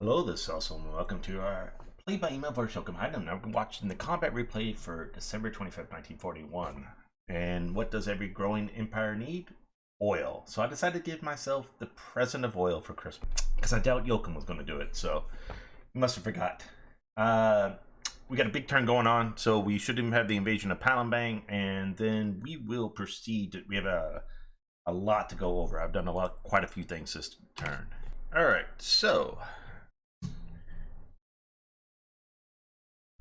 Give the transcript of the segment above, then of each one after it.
Hello, this is also and welcome to our PBEM Vs Jochen Combat. I'm now watching the combat replay for December 25th, 1941. And what does every growing empire need? Oil. So I decided to give myself the present of oil for Christmas. Because I doubt Jochen was going to do it, so you must have forgot. We got a big turn going on, so we should even have the invasion of Palembang, and then we will proceed. We have a lot to go over. I've done quite a few things this turn. Alright, so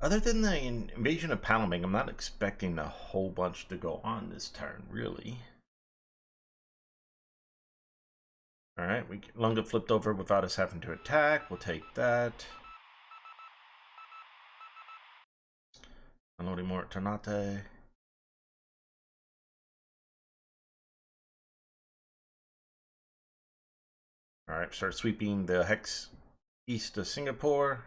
other than the invasion of Palembang, I'm not expecting a whole bunch to go on this turn, really. Alright, Lunga flipped over without us having to attack. We'll take that. Unloading more at Ternate. Alright, start sweeping the Hex east of Singapore.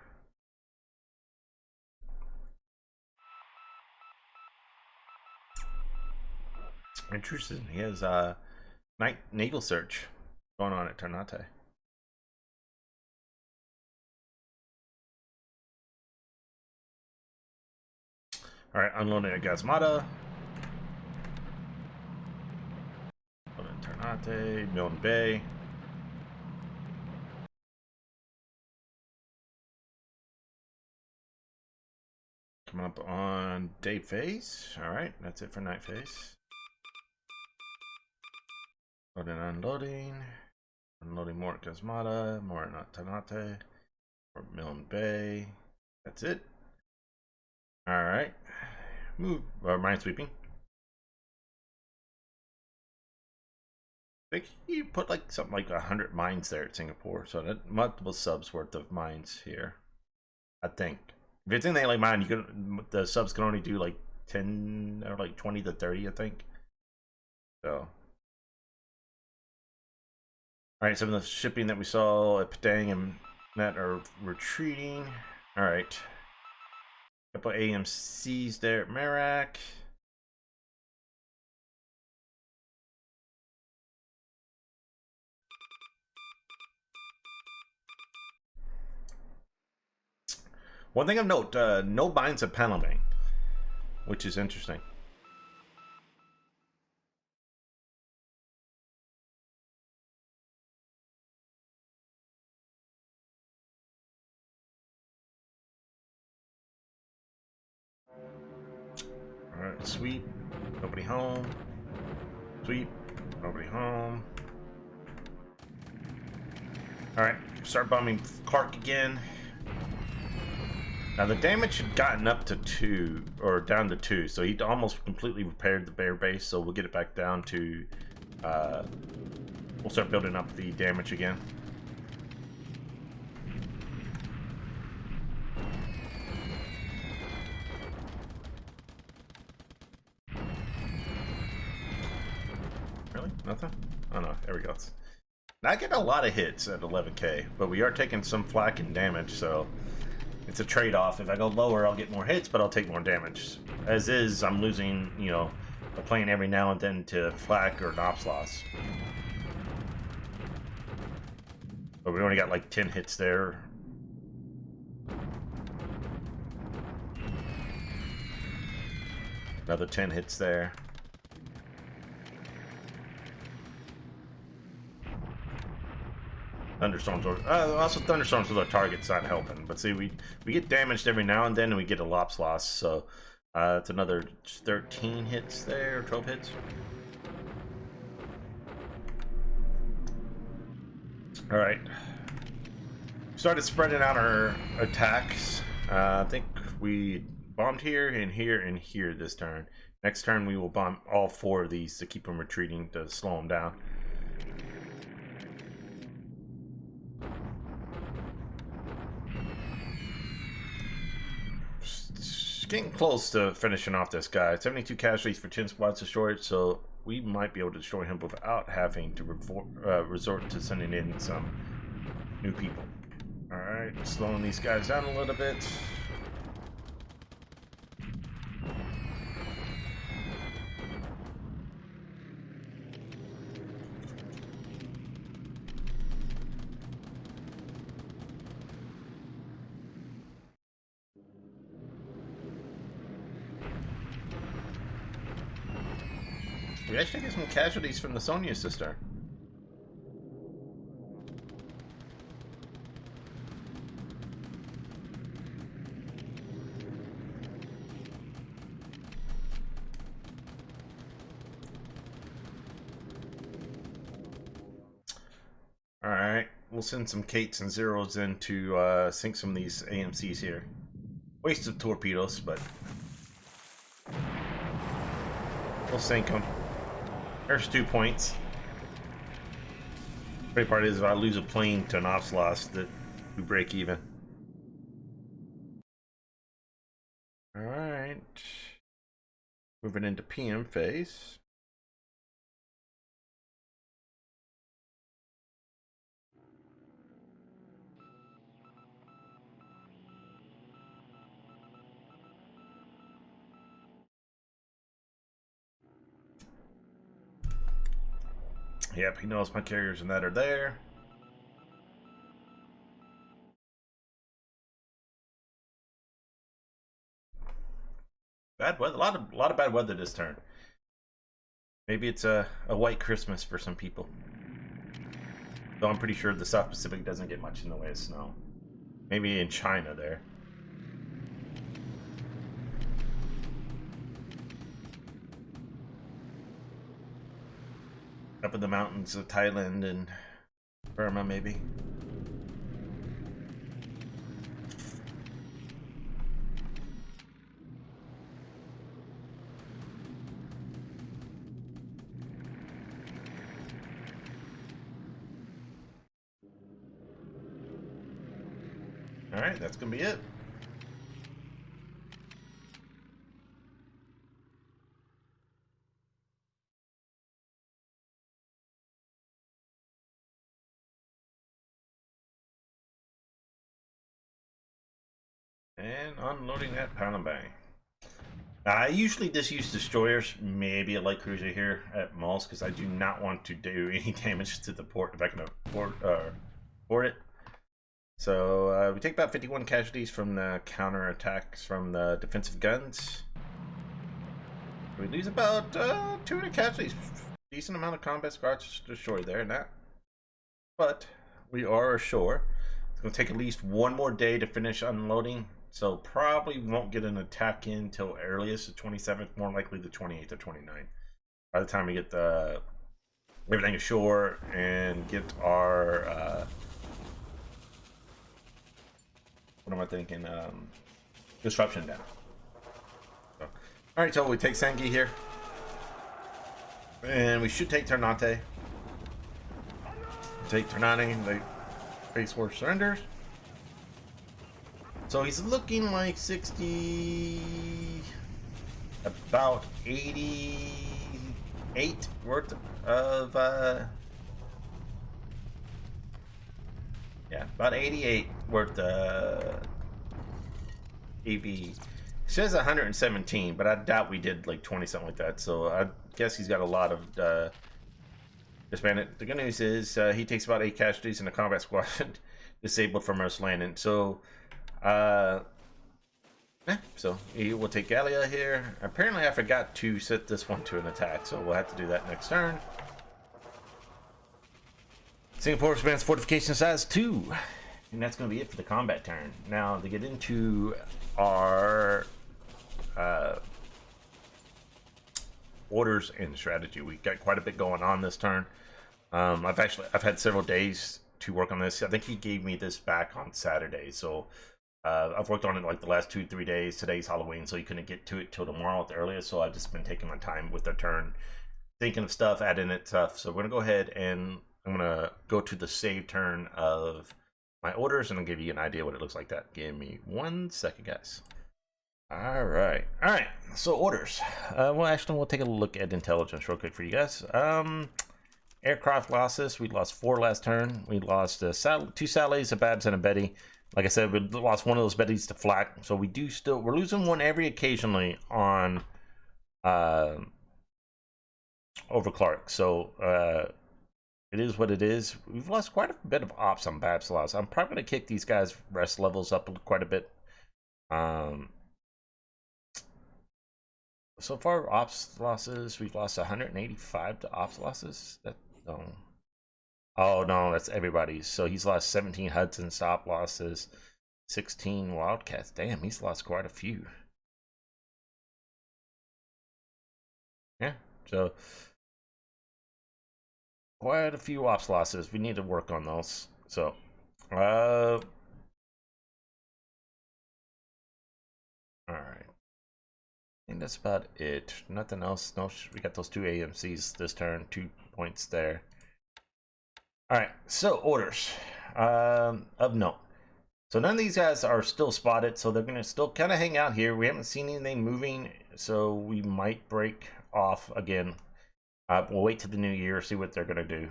Interesting. He has night naval search going on at Ternate. Alright, unloading at Gazmata. Unloading Ternate, Milne Bay. Coming up on day phase. Alright, that's it for night phase. Loading, unloading. Unloading more at Gazmata, more at Ternate, or Milne Bay. That's it. Alright. Move, mine sweeping. I think you put like something like 100 mines there at Singapore, so that multiple subs worth of mines here. I think. If it's anything like mine, the subs can only do like 10 or like 20 to 30, I think. So. Alright, some of the shipping that we saw at Padang and that are retreating. Alright. Couple of AMCs there at Merak. One thing of note, no binds at Palembang, which is interesting. Alright, sweep. Nobody home. Sweep. Nobody home. Alright, start bombing Clark again. Now the damage had gotten up to 2, or down to 2, so he almost completely repaired the bear base, so we'll get it back down to, we'll start building up the damage again. Really? Nothing? Oh no, there we go. Not getting a lot of hits at 11k, but we are taking some flak and damage, so it's a trade-off. If I go lower, I'll get more hits, but I'll take more damage. As is, I'm losing, you know, a plane every now and then to flak or ops loss. But we only got like 10 hits there. Another 10 hits there. Thunderstorms are also thunderstorms with our target's not helping. But see, we get damaged every now and then, and we get a lops loss. So it's another 13 hits there, 12 hits. All right. Started spreading out our attacks. I think we bombed here and here and here this turn. Next turn we will bomb all 4 of these to keep them retreating, to slow them down. Getting close to finishing off this guy. 72 casualties for 10 squads destroyed, so we might be able to destroy him without having to resort to sending in some new people. Alright, slowing these guys down a little bit. we actually get some casualties from the Sonia sister. Alright, we'll send some Kates and Zeros in to sink some of these AMCs here. Waste of torpedoes, but we'll sink them. There's 2 points. The great part is if I lose a plane to an ops loss, that we break even. Alright. Moving into PM phase. Yep, he knows my carriers and that are there. Bad weather, a lot of bad weather this turn. Maybe it's a white Christmas for some people. Though I'm pretty sure the South Pacific doesn't get much in the way of snow. Maybe in China there. Up in the mountains of Thailand and Burma, maybe. Alright, that's gonna be it. And unloading that pound and bang. I usually just use destroyers, maybe a light cruiser here at Malls, because I do not want to do any damage to the port if I can afford it. So we take about 51 casualties from the counter attacks from the defensive guns. We lose about 200 casualties. Decent amount of combat scars destroyed there, not. But we are ashore. It's going to take at least one more day to finish unloading. So probably won't get an attack in till earliest the 27th, more likely the 28th or 29th. By the time we get everything ashore and get our what am I thinking? Disruption down. So, all right, so we take Sengi here, and we should take Ternate. Take Ternate. They face war surrenders. So he's looking like 60, about 88 worth of, yeah, about 88 worth of AV. It says 117, but I doubt we did like 20 something like that. So I guess he's got a lot of disbanded. The good news is he takes about 8 casualties in the combat squad disabled from Earth's landing. So so he will take Gallia here. Apparently I forgot to set this one to an attack, so we'll have to do that next turn. Singapore expands fortification size 2, and that's going to be it for the combat turn. Now to get into our orders and strategy, we got quite a bit going on this turn. I've had several days to work on this. I think he gave me this back on Saturday, so I've worked on it like the last 2-3 days. Today's Halloween, so you couldn't get to it till tomorrow at the earliest. So I've just been taking my time with the turn, thinking of stuff, adding it stuff. So we're gonna go ahead and I'm gonna go to the save turn of my orders, and I'll give you an idea what it looks like. That give me 1 second, guys. All right. So orders. Well, actually, we'll take a look at intelligence real quick for you guys. Aircraft losses. We lost 4 last turn. We lost 2 Sallys, a Babs, and a Betty. Like I said, we lost one of those Bettys to flak, so we're losing one every occasionally on over Clark. So it is what it is. We've lost quite a bit of ops on Babs loss. I'm probably gonna kick these guys' rest levels up quite a bit. So far, ops losses, we've lost 185 to ops losses. That no. Oh no, that's everybody's. So he's lost 17 Hellsenstrat losses, 16 Wildcats. Damn, he's lost quite a few. Yeah, so quite a few ops losses. We need to work on those. So, all right. I think that's about it. Nothing else. No, we got those two AMCs this turn. 2 points there. All right. So orders of note. So none of these guys are still spotted, so they're gonna still kind of hang out here. We haven't seen anything moving, so we might break off again. We'll wait till the new year, see what they're gonna do.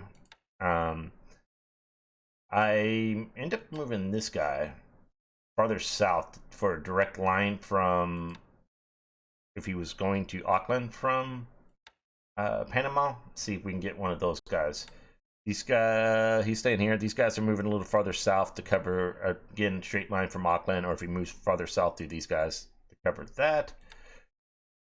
I end up moving this guy farther south for a direct line from, if he was going to Auckland from Panama. See if we can get one of those guys. These guys, he's staying here. These guys are moving a little farther south to cover, again, straight line from Auckland, or if he moves farther south to these guys to cover that.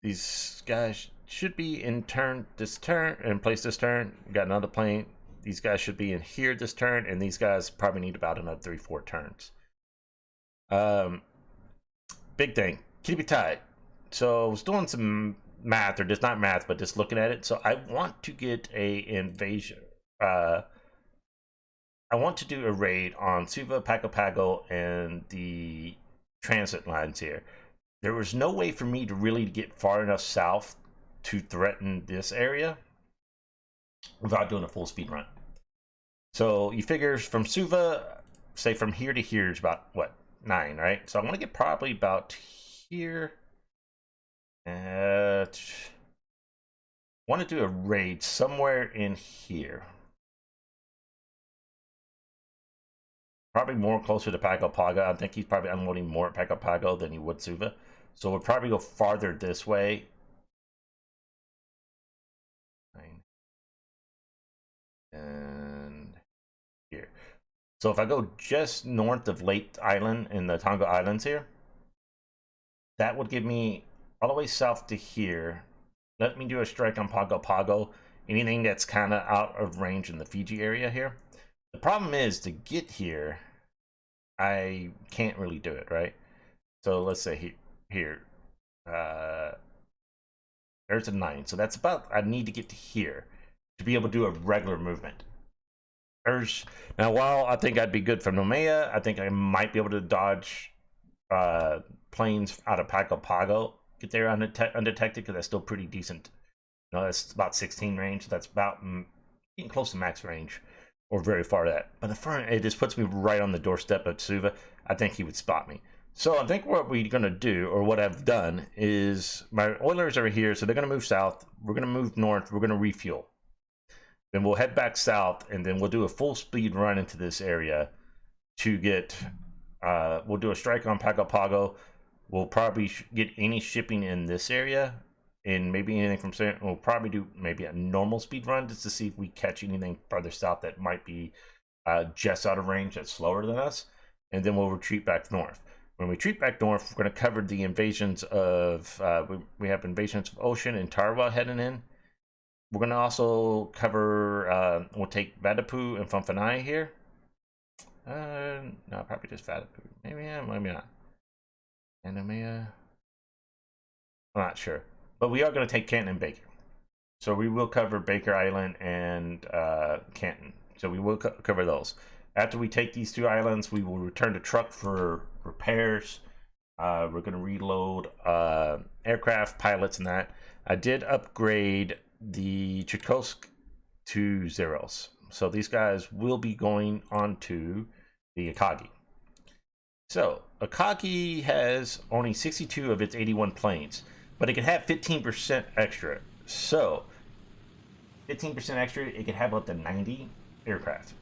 These guys should be in turn this turn, in place this turn. We got another plane. These guys should be in here this turn, and these guys probably need about another 3-4 turns. Big thing, keep it tight. So I was doing some math, or just not math, but just looking at it. So I want to get a invasion. I want to do a raid on Suva, Pago Pago, and the transit lines here. There was no way for me to really get far enough south to threaten this area without doing a full speed run. So you figure from Suva, say from here to here is about what, 9, right? So I want to get probably about here. Want to do a raid somewhere in here. Probably more closer to Pago Pago. I think he's probably unloading more at Pago Pago than he would Suva. So we'll probably go farther this way. And here. So if I go just north of Lake Island in the Tonga Islands here, that would give me all the way south to here. Let me do a strike on Pago Pago. Anything that's kind of out of range in the Fiji area here. The problem is to get here, I can't really do it, right? So let's say here. There's a 9. So that's about, I need to get to here to be able to do a regular movement. Now, while I think I'd be good from Nomea, I think I might be able to dodge planes out of Pago Pago, get there undetected, because that's still pretty decent. You know, that's about 16 range. That's about getting close to max range, or very far that. But the front, it just puts me right on the doorstep of Suva. I think he would spot me. So I think what we're going to do, or what I've done, is my Oilers are here, so they're going to move south. We're going to move north. We're going to refuel. Then we'll head back south, and then we'll do a full speed run into this area to get, we'll do a strike on Pago Pago. We'll probably get any shipping in this area, and maybe anything from San. We'll probably do maybe a normal speed run just to see if we catch anything farther south that might be just out of range, that's slower than us, and then we'll retreat back north. When we retreat back north, we're going to cover the invasions of, we have invasions of Ocean and Tarawa heading in. We're going to also cover, we'll take Vadapu and Fanfanai here. No, probably just Vadapu. Maybe, yeah, maybe not. And I'm not sure. But we are going to take Canton and Baker. So we will cover Baker Island and Canton. So we will cover those. After we take these 2 islands, we will return to truck for repairs. We're going to reload aircraft, pilots, and that. I did upgrade the Chukotsk to 0s. So these guys will be going on to the Akagi. So Akagi has only 62 of its 81 planes, but it can have 15% extra. So 15% extra, it can have up to 90 aircraft.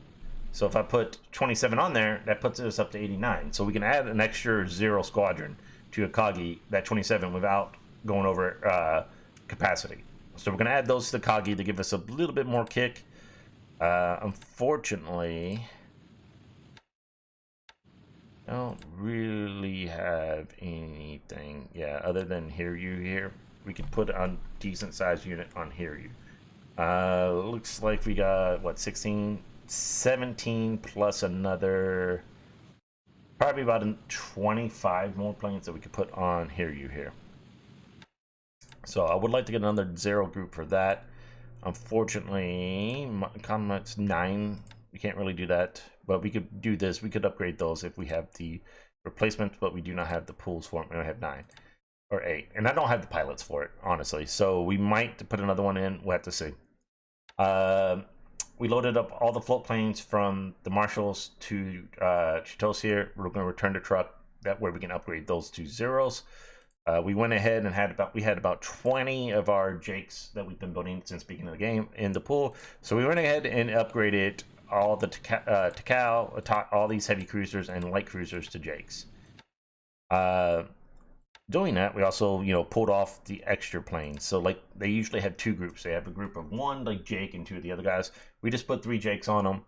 So if I put 27 on there, that puts us up to 89. So we can add an extra 0 squadron to Akagi, that 27, without going over capacity. So we're going to add those to Akagi to give us a little bit more kick. Unfortunately, I don't really have anything, other than Hear You here. we could put on decent sized unit on Hiryu. Looks like we got what, 16, 17 plus another probably about 25 more planes that we could put on Hiryu here. So I would like to get another 0 group for that. Unfortunately, Combat's 9. We can't really do that, but we could do this. We could upgrade those if we have the replacements, but we do not have the pools for them. We have 9 or 8, and I don't have the pilots for it, honestly. So we might put another one in. We'll have to see. We loaded up all the float planes from the Marshals to Chitos here. We're going to return the truck. That way we can upgrade those to 0s. We went ahead and had about 20 of our Jakes that we've been building since the beginning of the game in the pool. So we went ahead and upgraded all the Takao, all these heavy cruisers and light cruisers to Jakes. Doing that, we also, pulled off the extra planes. So like they usually have 2 groups. They have a group of 1 like Jake and 2 of the other guys. We just put 3 Jakes on them.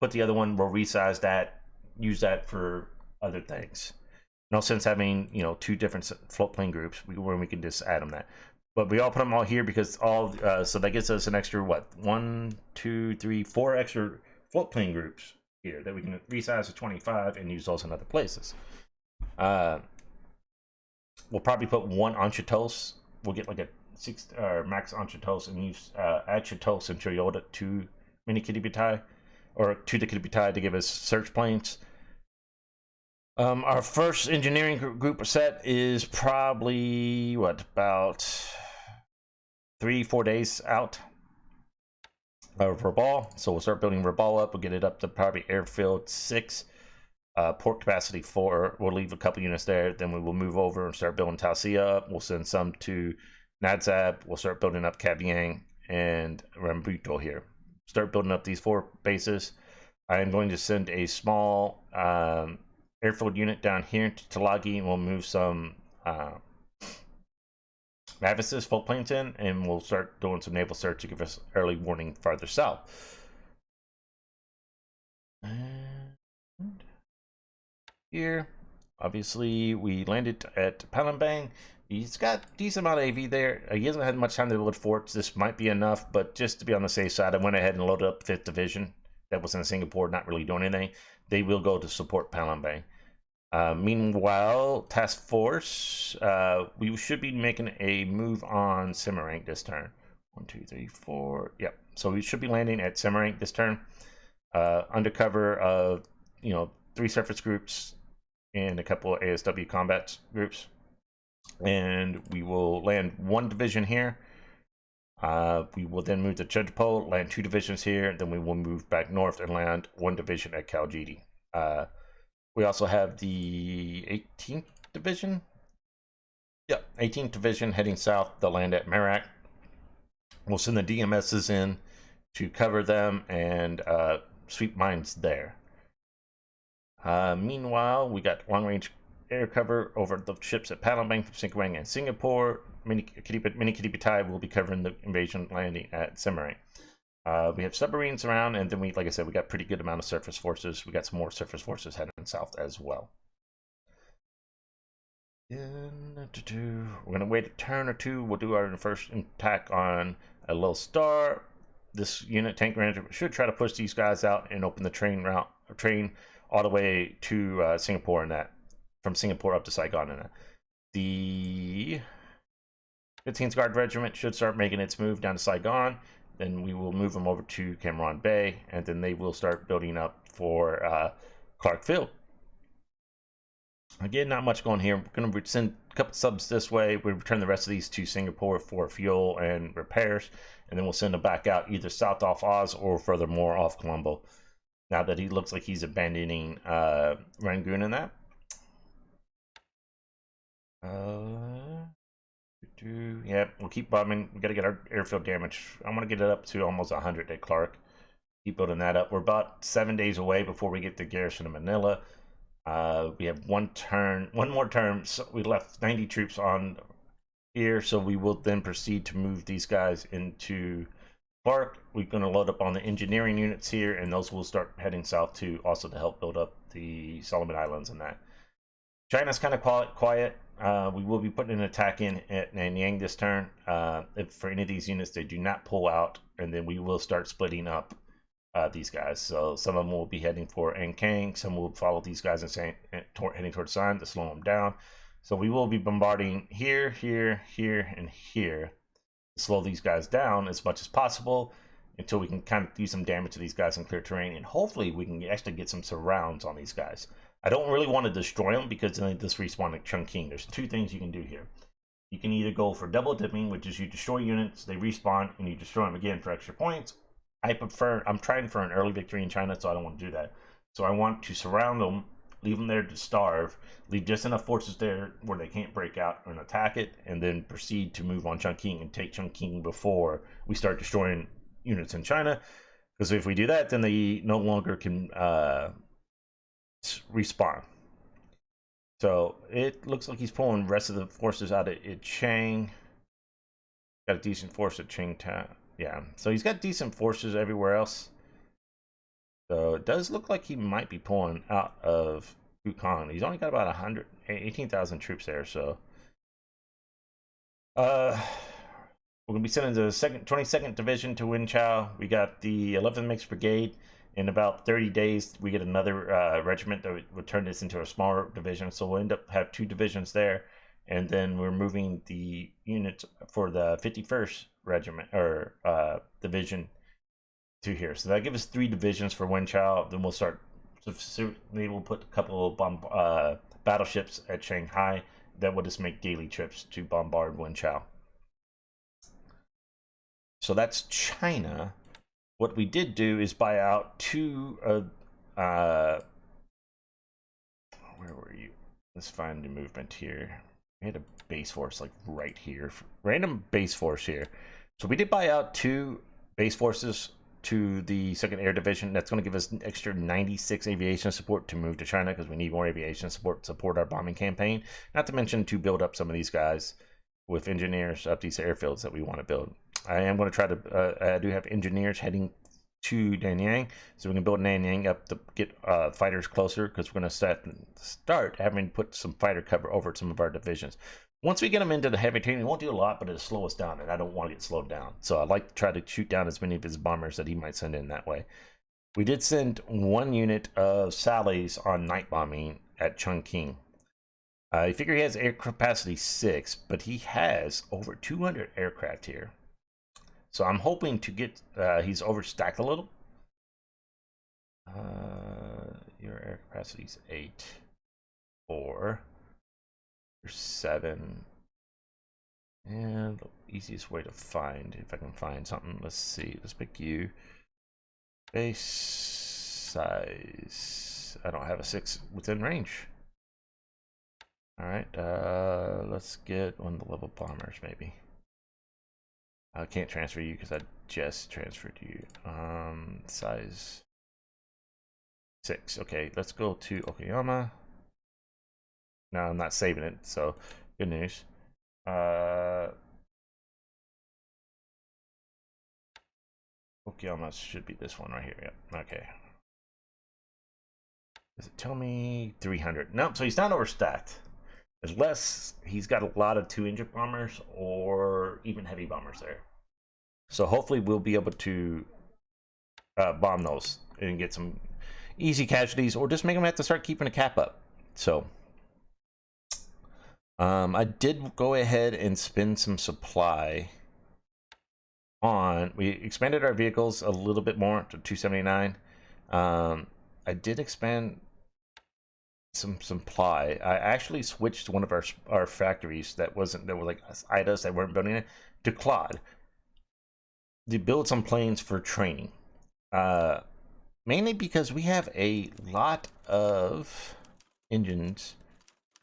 Put the other one, we'll resize that, use that for other things. No sense having 2 different float plane groups when we can just add them that. But we all put them all here because so that gets us an extra 1, 2, 3, 4 extra float plane groups here that we can resize to 25 and use those in other places. We'll probably put 1 on Chitos. We'll get like a 6 max on Chitos and use add Chitos and Toyota to mini Kiribitai or to the Kiribitai to give us search planes. Our first engineering group set is probably about 3-4 days out of Rabal. So we'll start building Rabal up. We'll get it up to probably airfield 6, port capacity 4. We'll leave a couple units there. Then we will move over and start building Taosia up. We'll send some to Nadzab. We'll start building up Kabyang and Rambuto here. Start building up these 4 bases. I am going to send a small airfield unit down here to Talagi, and we'll move some Mavises float planes in, and we'll start doing some naval search to give us early warning farther south. And here, obviously, we landed at Palembang. He's got a decent amount of AV there. He hasn't had much time to build forts. This might be enough, but just to be on the safe side, I went ahead and loaded up 5th Division. That was in Singapore, not really doing anything. They will go to support Palembang. Meanwhile, Task Force, we should be making a move on Semarang this turn. 1, 2, 3, 4. Yep. So we should be landing at Semarang this turn. Under cover of 3 surface groups and a couple of ASW combat groups. And we will land 1 division here. We will then move to Chudpo, land 2 divisions here. Then we will move back north and land 1 division at Kaljidi. We also have the 18th Division. Yep, 18th Division heading south. They'll land at Merak. We'll send the DMSs in to cover them and sweep mines there. Meanwhile, we got long-range air cover over the ships at Palembang, Singapore, and Singapore. Mini Kiribitai will be covering the invasion landing at Semarang. We have submarines around, and then like I said, we got pretty good amount of surface forces. We got some more surface forces heading south as well. We're gonna wait a turn or 2. We'll do our first attack on a little star. This unit, tank ranger, should try to push these guys out and open the train all the way to Singapore, and that from Singapore up to Saigon. And that the 15th Guard Regiment should start making its move down to Saigon. Then we will move them over to Cameron Bay, and then they will start building up for Clark Field. Again, not much going here. We're going to send a couple subs this way. We return the rest of these to Singapore for fuel and repairs, and then we'll send them back out either south off Oz or furthermore off Colombo. Now that he looks like he's abandoning Rangoon and that. Yeah, we'll keep bombing. We got to get our airfield damage. I want to get it up to almost 100 at Clark. Keep building that up. We're about 7 days away before we get the garrison of Manila. We have one more turn. So we left 90 troops on here, so we will then proceed to move these guys into Clark. We're going to load up on the engineering units here, and those will start heading south too, also to help build up the Solomon Islands and that. China's kind of quiet. we will be putting an attack in at Nanyang this turn. If for any of these units they do not pull out, and then we will start splitting up these guys. So some of them will be heading for Ankang, some will follow these guys and heading towards San to slow them down. So we will be bombarding here, here, here, and here to slow these guys down as much as possible until we can kind of do some damage to these guys in clear terrain, and hopefully we can actually get some surrounds on these guys. I don't really want to destroy them because then they just respawn like Chungking. There's two things you can do here. You can either go for double dipping, which is you destroy units, they respawn, and you destroy them again for extra points. I'm trying for an early victory in China, so I don't want to do that. So I want to surround them, leave them there to starve, leave just enough forces there where they can't break out and attack it, and then proceed to move on Chungking and take Chungking before we start destroying units in China. Because if we do that, then they no longer can respawn. So it looks like he's pulling the rest of the forces out at Chang. Got a decent force at Changtown. Yeah, so he's got decent forces everywhere else. So it does look like he might be pulling out of Yukon. He's only got about 18,000 troops there. So we're gonna be sending the 22nd Division to Wenchao. We got the 11th Mixed Brigade. In about 30 days, we get another regiment that would turn this into a smaller division. So we'll end up have 2 divisions there. And then we're moving the units for the 51st Regiment or division to here. So that gives us 3 divisions for Wenchao. Then we'll start. So maybe we'll put a couple of battleships at Shanghai that will just make daily trips to bombard Wenchao. So that's China. What we did do is buy out 2 where were you? Let's find the movement here. We had a base force like right here. Random base force here. So we did buy out 2 base forces to the 2nd Air Division. That's going to give us an extra 96 aviation support to move to China because we need more aviation support to support our bombing campaign. Not to mention to build up some of these guys with engineers up these airfields that we want to build. I am going to try to, I do have engineers heading to Nanyang, so we can build Nanyang up to get fighters closer, because we're going to start having to put some fighter cover over some of our divisions. Once we get them into the heavy training, it won't do a lot, but it'll slow us down, and I don't want to get slowed down. So I'd like to try to shoot down as many of his bombers that he might send in that way. We did send 1 unit of Sally's on night bombing at Chungking. I figure he has air capacity 6, but he has over 200 aircraft here. So I'm hoping to get, he's overstacked a little. Your air capacity is 8, 4, 7. And the easiest way to find, if I can find something, let's see, let's pick you. Base size, I don't have a 6 within range. All right, let's get one of the level bombers maybe. I can't transfer you because I just transferred you. Size 6. Okay, let's go to Okayama. No, I'm not saving it, so good news. Okayama should be this one right here. Yep. Okay. Does it tell me 300? Nope. So he's not overstacked. Unless he's got a lot of 2-engine bombers or even heavy bombers there. So hopefully we'll be able to bomb those and get some easy casualties, or just make them have to start keeping a cap up. So I did go ahead and spend some supply on, we expanded our vehicles a little bit more to 279. I did expand some supply. I actually switched one of our factories that were like IDAs that weren't building it to Claude to build some planes for training. Mainly because we have a lot of engines,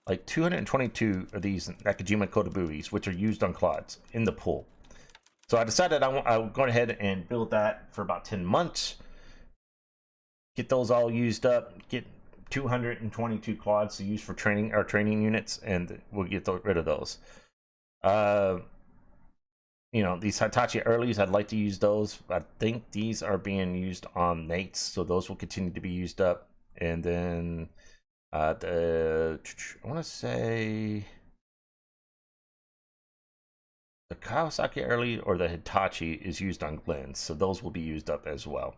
like 222 of these Nakajima Kotobuis, which are used on Claudes in the pool. So I decided I'll go ahead and build that for about 10 months. Get those all used up, get 222 Claudes to use for training our training units, and we'll get rid of those. You know, these Hitachi earlies, I'd like to use those. I think these are being used on Nates, so those will continue to be used up. And then I want to say The Kawasaki Early or the Hitachi is used on Glens, so those will be used up as well.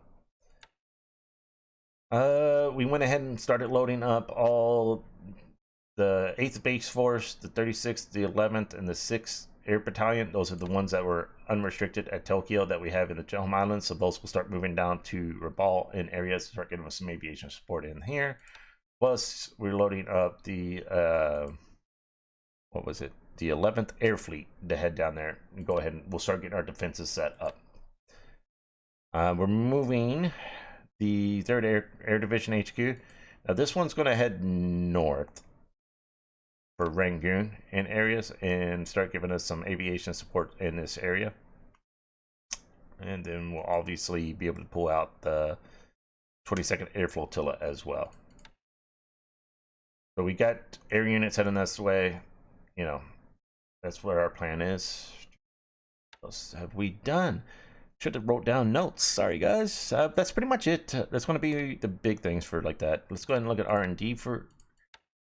We went ahead and started loading up all the 8th Base Force, the 36th, the 11th, and the 6th Air Battalion. Those are the ones that were unrestricted at Tokyo that we have in the Home Islands. So those will start moving down to Rabaul in areas to start getting us some aviation support in here. Plus, we're loading up the what was it? The 11th Air Fleet to head down there and go ahead and we'll start getting our defenses set up. We're moving the 3rd Air Division HQ. Now this one's going to head north for Rangoon and areas and start giving us some aviation support in this area. And then we'll obviously be able to pull out the 22nd Air Flotilla as well. So we got air units heading this way. You know, that's where our plan is. What else have we done? Should have wrote down notes. Sorry, guys. That's pretty much it. That's going to be the big things for like that. Let's go ahead and look at R&D for.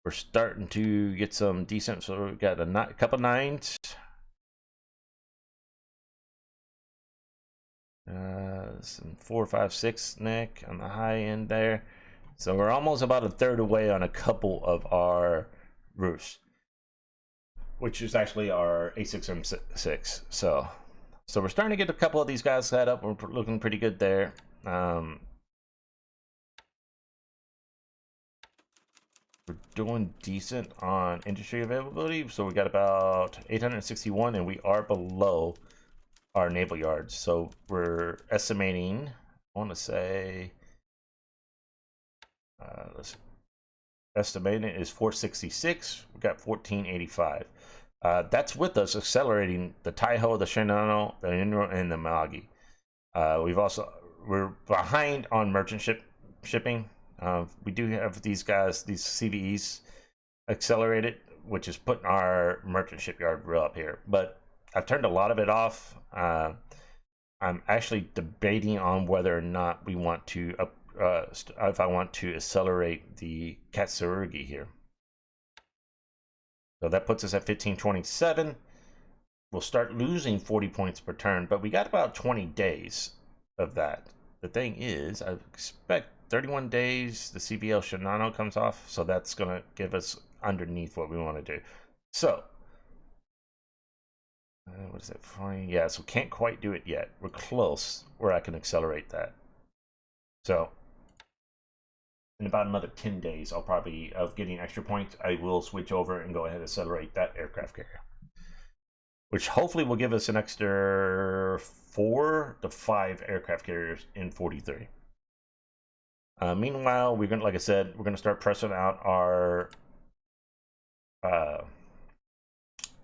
We're starting to get some decent. So we've got a couple 9s. Some 4, 5, 6 Nick on the high end there. So we're almost about a third away on a couple of our roofs, which is actually our A6M6. So we're starting to get a couple of these guys set up. We're looking pretty good there. We're doing decent on industry availability. So we got about 861 and we are below our naval yards. So we're estimating, I want to say, let's estimate it is 466. We got 1485. That's with us accelerating the Taiho, the Shinano, the Inro, and the Miyagi. We're behind on merchant shipping. We do have these guys, these CVEs accelerated, which is putting our merchant shipyard real up here. But I've turned a lot of it off. I'm actually debating on whether or not we want to if I want to accelerate the Katsurugi here. So that puts us at 1527. We'll start losing 40 points per turn, but we got about 20 days of that. The thing is, I expect 31 days the CBL Shinano comes off, so that's going to give us underneath what we want to do. So, what is that? Fine. Yeah, so can't quite do it yet. We're close where I can accelerate that. So, in about another 10 days, I'll probably, of getting extra points, I will switch over and go ahead and accelerate that aircraft carrier, which hopefully will give us an extra 4 to 5 aircraft carriers in 43. Meanwhile, we're gonna, like I said, we're gonna start pressing out our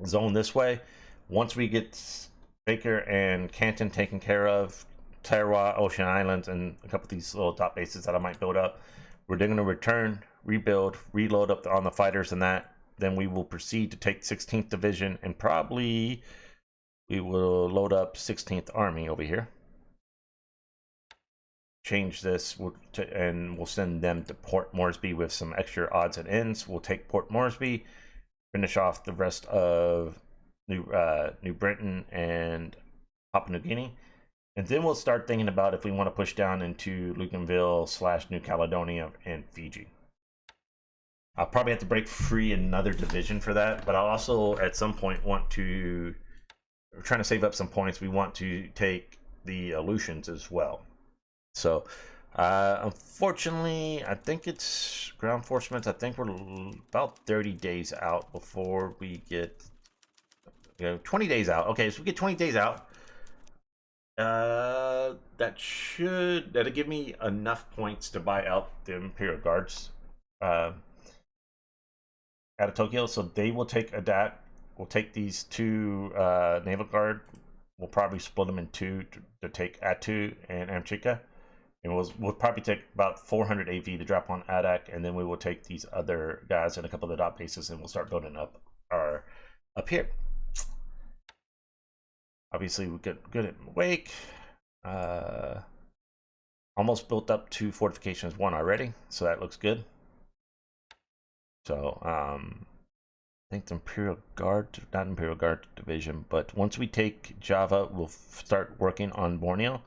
zone this way. Once we get Baker and Canton taken care of, Tarawa, Ocean Islands, and a couple of these little top bases that I might build up, we're then going to return, rebuild, reload up on the fighters and that. Then we will proceed to take 16th Division and probably we will load up 16th Army over here. Change this and we'll send them to Port Moresby with some extra odds and ends. We'll take Port Moresby, finish off the rest of New Britain and Papua New Guinea. And then we'll start thinking about if we want to push down into Luganville / New Caledonia and Fiji. I'll probably have to break free another division for that, but I'll also at some point want to, we're trying to save up some points. We want to take the Aleutians as well. So unfortunately, I think it's ground forcements. I think we're about 30 days out before we get, 20 days out. Okay, so we get 20 days out. That'll give me enough points to buy out the Imperial Guards out of Tokyo. So they will take that. We'll take these 2 Naval Guard. We'll probably split them in 2 to take Attu and Amchitka. And we'll probably take about 400 AV to drop on Adak, and then we will take these other guys and a couple of the dot bases, and we'll start building up up here. Obviously, we get good at Wake. Almost built up to Fortifications 1 already, so that looks good. So, think the Imperial Guard, not Imperial Guard Division, but once we take Java, we'll start working on Borneo.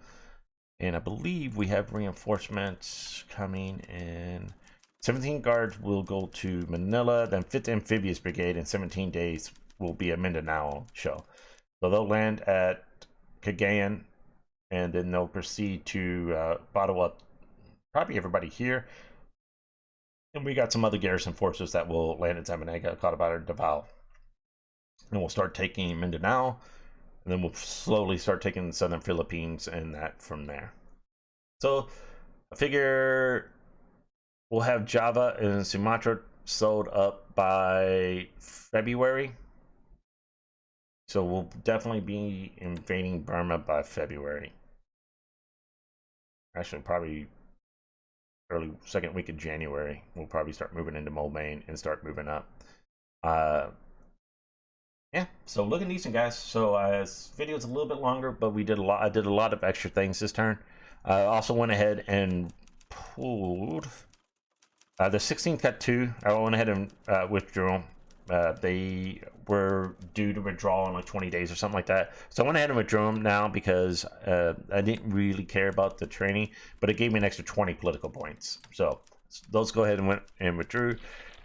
And I believe we have reinforcements coming in. 17 guards will go to Manila, then 5th Amphibious Brigade in 17 days will be a Mindanao show. So they'll land at Cagayan, and then they'll proceed to bottle up probably everybody here. And we got some other garrison forces that will land at Zamboanga, Cotabato, and Davao. And we'll start taking Mindanao, and then we'll slowly start taking the southern Philippines and that from there. So I figure we'll have Java and Sumatra sold up by February. So we'll definitely be invading Burma by February. Actually, probably early second week of January. We'll probably start moving into Moulmein and start moving up. Yeah, so looking decent, guys. So this video is a little bit longer, but we did a lot. I did a lot of extra things this turn. I also went ahead and pulled the 16th cut 2. I went ahead and withdrew them. They were due to withdraw in like 20 days or something like that. So I went ahead and withdrew them now because I didn't really care about the training, but it gave me an extra 20 political points. So those go ahead and went and withdrew.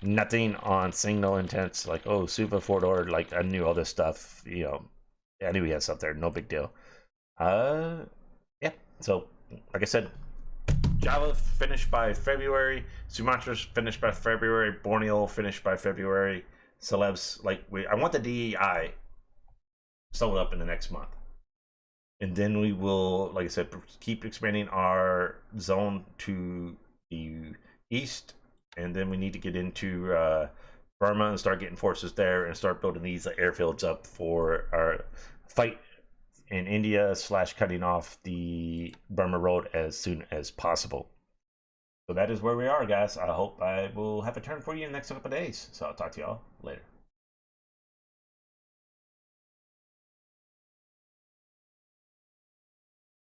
Nothing on signal intents like, oh, Suva, Fort Ord. Like, I knew all this stuff. You know, I knew he had stuff there. No big deal. Yeah. So, like I said, Java finished by February. Sumatra's finished by February. Borneo finished by February. Celebs, like, I want the DEI sold up in the next month. And then we will, like I said, keep expanding our zone to the east. And then we need to get into Burma and start getting forces there and start building these airfields up for our fight in India / cutting off the Burma road as soon as possible. So that is where we are, guys. I hope I will have a turn for you in the next couple of days. So I'll talk to y'all later.